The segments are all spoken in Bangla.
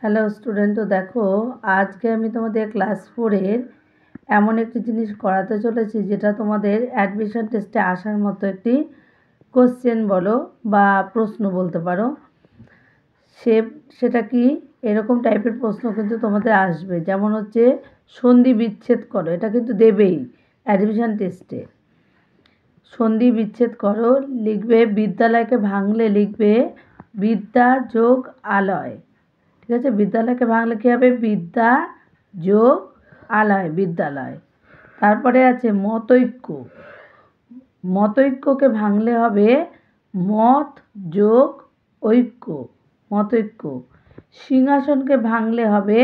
হ্যালো স্টুডেন্ট, তো দেখো আজকে আমি তোমাদের ক্লাস 4-এর এমন একটি জিনিস করাতে চলেছি যেটা তোমাদের অ্যাডমিশন টেস্টে আসার মতো একটি কোশ্চেন বলো বা প্রশ্ন বলতে পারো। সেটা কি, এরকম টাইপের প্রশ্ন কিন্তু তোমাদের আসবে, যেমন হচ্ছে সন্ধি বিচ্ছেদ করো, এটা কিন্তু দেবেই অ্যাডমিশন টেস্টে। সন্ধি বিচ্ছেদ করো লিখবে, বিদ্যালয়কে ভাঙলে লিখবে বিদ্যা যোগ আলয়। ঠিক আছে, বিদ্যালয়কে ভাঙলে কী হবে? বিদ্যা যোগ আলয়, বিদ্যালয়। তারপরে আছে মতৈক্য, মতৈক্যকে ভাঙলে হবে মত যোগ ঐক্য, মতৈক্য। সিংহাসনকে ভাঙলে হবে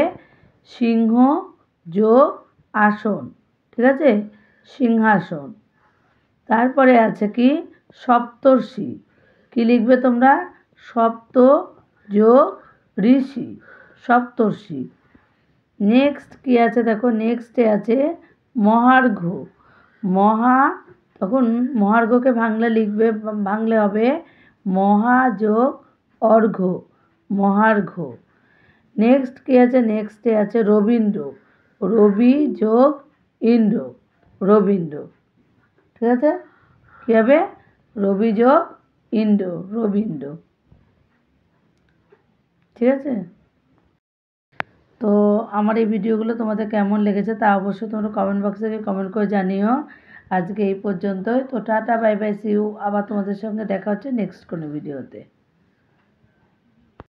সিংহ যোগ আসন। ঠিক আছে, সিংহাসন। তারপরে আছে কি সপ্তর্ষি, কি লিখবে তোমরা? সপ্ত যোগ ঋষি, সপ্তর্ষি। নেক্সট কি আছে দেখো, নেক্সটে আছে মহার্ঘ। তখন মহার্ঘকে ভাঙলে লিখবে, ভাঙলে হবে মহা যোগ অর্ঘ, মহার্ঘ। নেক্সট কি আছে? নেক্সটে আছে রবীন্দ্র, রবি যোগ ইন্দ্র, রবীন্দ্র। ঠিক আছে, কী হবে? রবি যোগ ইন্দ্র, রবীন্দ্র। ঠিক আছে, তো আমার এই ভিডিওগুলো তোমাদের কেমন লেগেছে তা অবশ্যই তোমরা কমেন্ট বক্সে গিয়ে কমেন্ট করে জানিও। আজকে এই পর্যন্তই, তো tata, bye bye, see you. আবার তোমাদের সঙ্গে দেখা হচ্ছে নেক্সট কোনো ভিডিওতে।